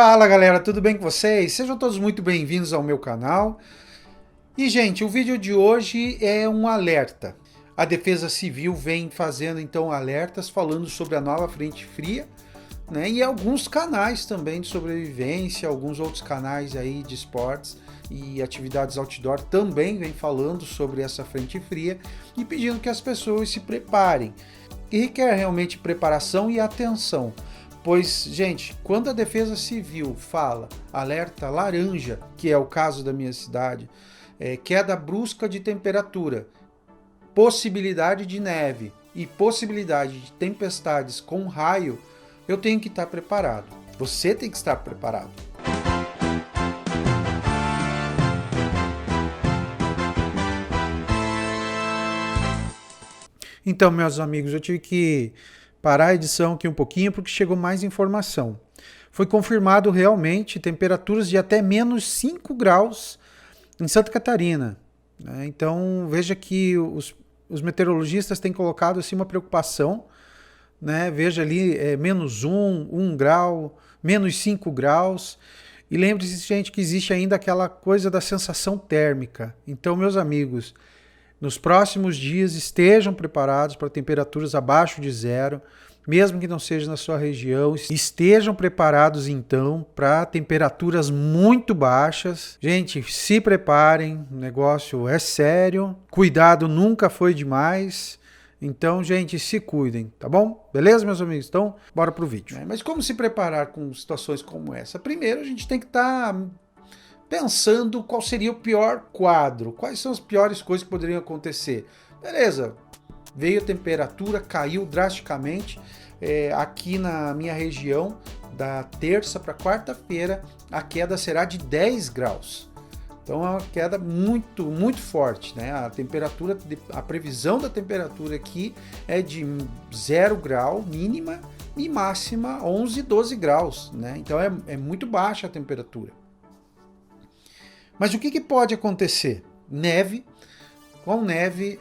Fala galera, tudo bem com vocês? Sejam todos muito bem-vindos ao meu canal. E gente, o vídeo de hoje é um alerta. A Defesa Civil vem fazendo então alertas falando sobre a nova frente fria, né? E alguns canais também de sobrevivência, alguns outros canais aí de esportes e atividades outdoor também vem falando sobre essa frente fria e pedindo que as pessoas se preparem. E requer realmente preparação e atenção. Pois, gente, quando a Defesa Civil fala alerta laranja, que é o caso da minha cidade, queda brusca de temperatura, possibilidade de neve e possibilidade de tempestades com raio, eu tenho que estar preparado. Você tem que estar preparado. Então, meus amigos, eu tive que parar a edição aqui um pouquinho porque chegou mais informação. Foi confirmado realmente temperaturas de até menos 5 graus em Santa Catarina. Então veja que os meteorologistas têm colocado assim uma preocupação. Veja ali, menos 1 grau, menos 5 graus. E lembre-se, gente, que existe ainda aquela coisa da sensação térmica. Então, meus amigos, nos próximos dias estejam preparados para temperaturas abaixo de zero, mesmo que não seja na sua região. Estejam preparados então para temperaturas muito baixas. Gente, se preparem, o negócio é sério. Cuidado nunca foi demais. Então, gente, se cuidem, tá bom? Beleza, meus amigos? Então, bora pro vídeo. Mas como se preparar com situações como essa? Primeiro, a gente tem que estar pensando qual seria o pior quadro, quais são as piores coisas que poderiam acontecer. Beleza, veio a temperatura, caiu drasticamente. Aqui na minha região, da terça para quarta-feira, a queda será de 10 graus. Então é uma queda muito, muito forte, né? A temperatura, a previsão da temperatura aqui é de 0 grau mínima e máxima 11, 12 graus, né? Então é muito baixa a temperatura. Mas o que pode acontecer? Neve. Com neve,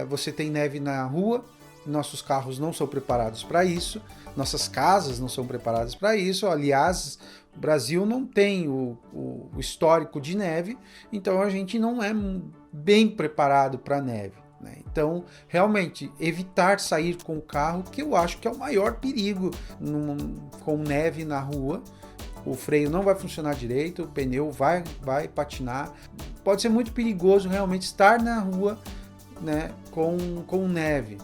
você tem neve na rua, nossos carros não são preparados para isso, nossas casas não são preparadas para isso. Aliás, o Brasil não tem o histórico de neve, então a gente não é bem preparado para neve. Então, realmente, evitar sair com o carro, que eu acho que é o maior perigo com neve na rua. O freio não vai funcionar direito, o pneu vai patinar. Pode ser muito perigoso realmente estar na rua, né, com neve,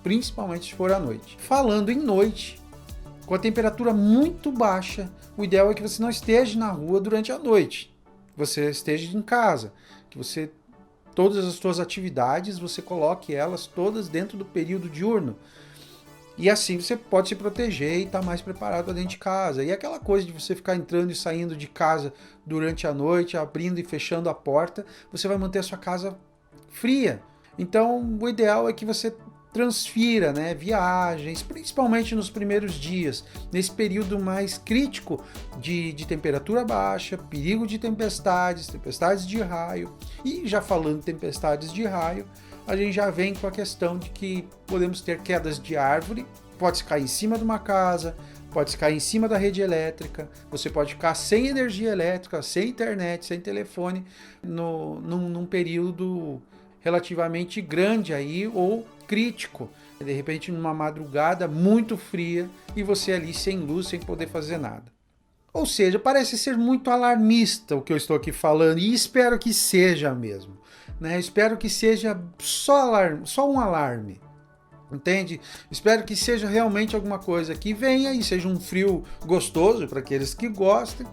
principalmente se for à noite. Falando em noite, com a temperatura muito baixa, o ideal é que você não esteja na rua durante a noite. Você esteja em casa, que todas as suas atividades, você coloque elas todas dentro do período diurno. E assim você pode se proteger e estar mais preparado para dentro de casa. E aquela coisa de você ficar entrando e saindo de casa durante a noite, abrindo e fechando a porta, você vai manter a sua casa fria. Então o ideal é que você transfira, viagens, principalmente nos primeiros dias, nesse período mais crítico de temperatura baixa, perigo de tempestades de raio. E já falando de tempestades de raio, a gente já vem com a questão de que podemos ter quedas de árvore, pode cair em cima de uma casa, pode cair em cima da rede elétrica, você pode ficar sem energia elétrica, sem internet, sem telefone, num período relativamente grande aí, ou crítico. De repente, numa madrugada muito fria e você ali sem luz, sem poder fazer nada. Ou seja, parece ser muito alarmista o que eu estou aqui falando, e espero que seja mesmo. Espero que seja só um alarme, entende? Espero que seja realmente alguma coisa que venha e seja um frio gostoso para aqueles que gostam,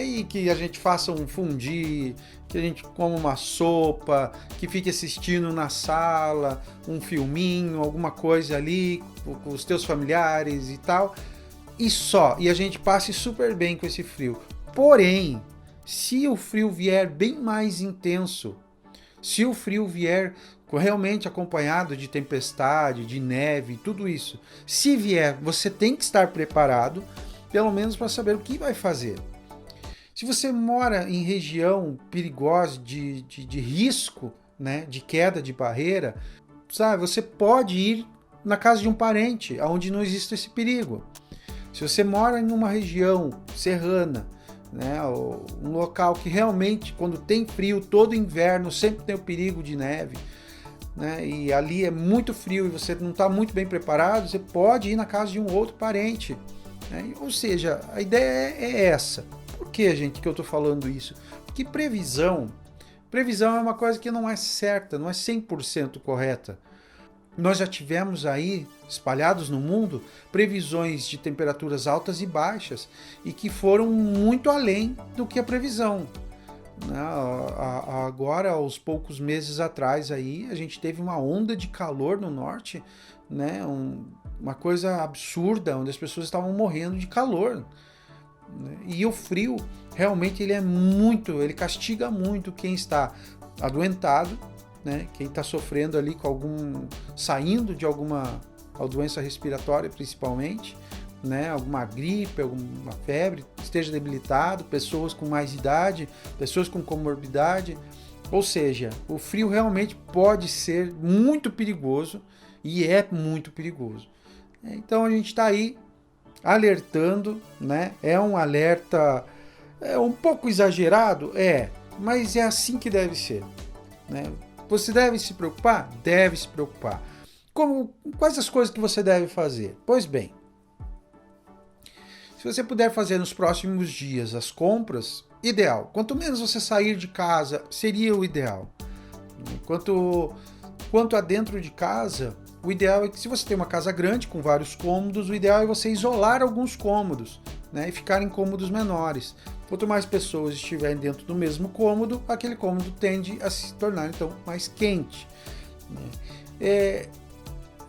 e que a gente faça um fondue, que a gente coma uma sopa, que fique assistindo na sala um filminho, alguma coisa ali com os teus familiares e tal, e a gente passe super bem com esse frio. Porém, se o frio vier bem mais intenso, se o frio vier realmente acompanhado de tempestade, de neve, tudo isso, se vier, você tem que estar preparado, pelo menos para saber o que vai fazer. Se você mora em região perigosa, de risco, de queda de barreira, você pode ir na casa de um parente, onde não existe esse perigo. Se você mora em uma região serrana, né, um local que realmente, quando tem frio, todo inverno sempre tem o perigo de neve, né, e ali é muito frio e você não está muito bem preparado, você pode ir na casa de um outro parente, né? Ou seja, a ideia é essa. Por que, gente, que eu estou falando isso? Porque previsão é uma coisa que não é certa, não é 100% correta. Nós já tivemos aí, espalhados no mundo, previsões de temperaturas altas e baixas e que foram muito além do que a previsão. Agora, aos poucos meses atrás, aí, a gente teve uma onda de calor no norte, né? Uma coisa absurda, onde as pessoas estavam morrendo de calor. Né? E o frio, realmente, ele castiga muito quem está adoentado, né? Quem está sofrendo ali saindo de alguma doença respiratória, principalmente, né? Alguma gripe, alguma febre, esteja debilitado, pessoas com mais idade, pessoas com comorbidade. Ou seja, o frio realmente pode ser muito perigoso e é muito perigoso. Então a gente está aí alertando, né? É um alerta um pouco exagerado, mas é assim que deve ser, né? Você deve se preocupar? Deve se preocupar. Quais as coisas que você deve fazer? Pois bem, se você puder fazer nos próximos dias as compras, ideal. Quanto menos você sair de casa, seria o ideal. Quanto a dentro de casa, o ideal é que, se você tem uma casa grande com vários cômodos, o ideal é você isolar alguns cômodos, né, e ficar em cômodos menores. Quanto mais pessoas estiverem dentro do mesmo cômodo, aquele cômodo tende a se tornar, então, mais quente.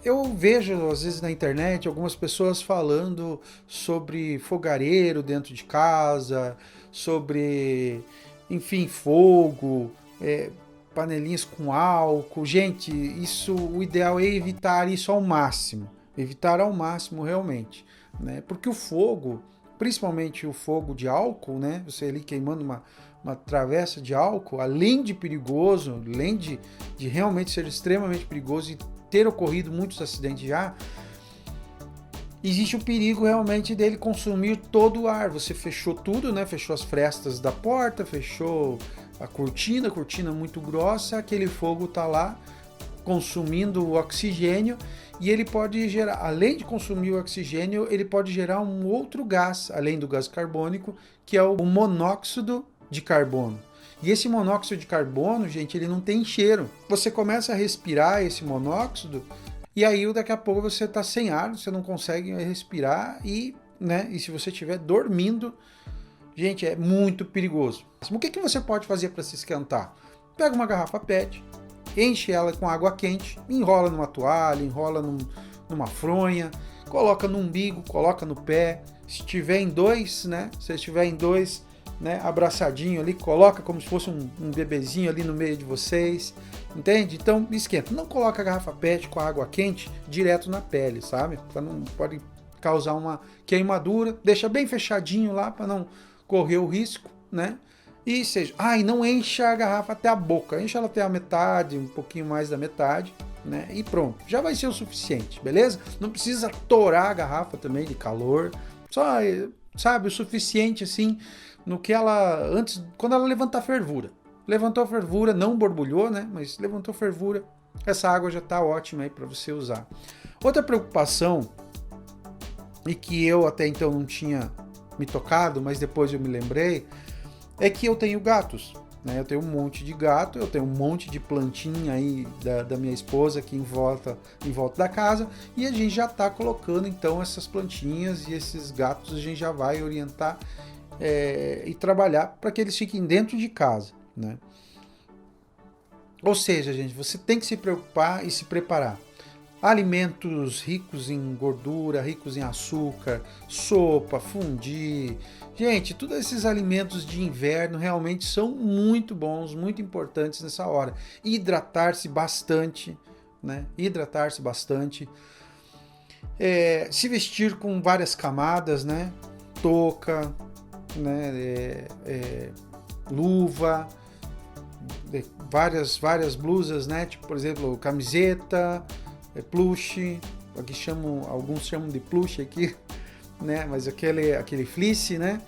Eu vejo, às vezes, na internet, algumas pessoas falando sobre fogareiro dentro de casa, sobre, enfim, fogo, panelinhas com álcool. Gente, o ideal é evitar isso ao máximo. Evitar ao máximo, realmente. Né? Porque o fogo, principalmente o fogo de álcool, né? Você ali queimando uma travessa de álcool, além de perigoso, além de realmente ser extremamente perigoso e ter ocorrido muitos acidentes já, existe o perigo realmente dele consumir todo o ar. Você fechou tudo, né? Fechou as frestas da porta, fechou a cortina muito grossa, aquele fogo está lá consumindo o oxigênio e ele pode gerar, além de consumir o oxigênio, ele pode gerar um outro gás, além do gás carbônico, que é o monóxido de carbono. E esse monóxido de carbono, gente, ele não tem cheiro. Você começa a respirar esse monóxido e aí daqui a pouco você está sem ar, você não consegue respirar e se você estiver dormindo, gente, é muito perigoso. O que você pode fazer para se esquentar? Pega uma garrafa PET, enche ela com água quente, enrola numa toalha, enrola numa fronha, coloca no umbigo, coloca no pé. Se estiver em dois, abraçadinho ali, coloca como se fosse um bebezinho ali no meio de vocês, entende? Então esquenta. Não coloca a garrafa PET com água quente direto na pele, sabe? Pode causar uma queimadura. Deixa bem fechadinho lá para não correr o risco, né? E não encha a garrafa até a boca, encha ela até a metade, um pouquinho mais da metade, né? E pronto, já vai ser o suficiente, beleza? Não precisa torar a garrafa também de calor, só, sabe, o suficiente assim, no que quando ela levantar fervura. Levantou fervura, não borbulhou, né? Mas levantou fervura, essa água já está ótima aí para você usar. Outra preocupação, e que eu até então não tinha me tocado, mas depois eu me lembrei, é que eu tenho gatos, né? Eu tenho um monte de gato, eu tenho um monte de plantinha aí da minha esposa aqui em volta da casa, e a gente já está colocando então essas plantinhas e esses gatos a gente já vai orientar e trabalhar para que eles fiquem dentro de casa, né? Ou seja, gente, você tem que se preocupar e se preparar. Alimentos ricos em gordura, ricos em açúcar, sopa, fondue. Gente, todos esses alimentos de inverno realmente são muito bons, muito importantes nessa hora. Hidratar-se bastante, né? Hidratar-se bastante. Se vestir com várias camadas, né? Touca, né? Luva, várias blusas, né? Tipo, por exemplo, camiseta, plush, alguns chamam de plush aqui, né? Mas aquele fleece, né?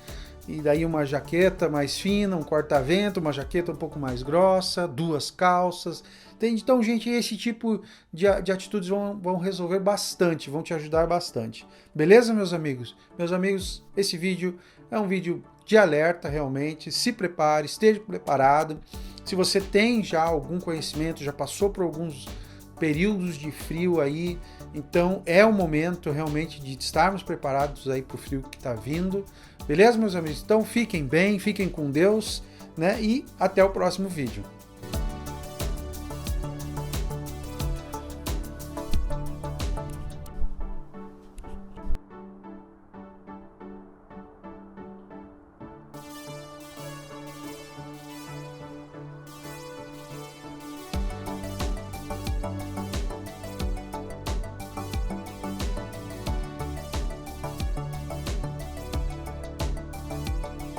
E daí uma jaqueta mais fina, um corta-vento, uma jaqueta um pouco mais grossa, 2 calças. Entende? Então, gente, esse tipo de atitudes vão resolver bastante, vão te ajudar bastante. Beleza, meus amigos? Meus amigos, esse vídeo é um vídeo de alerta, realmente. Se prepare, esteja preparado. Se você tem já algum conhecimento, já passou por alguns períodos de frio aí, então é o momento realmente de estarmos preparados aí para o frio que está vindo. Beleza, meus amigos? Então fiquem bem, fiquem com Deus, né? E até o próximo vídeo.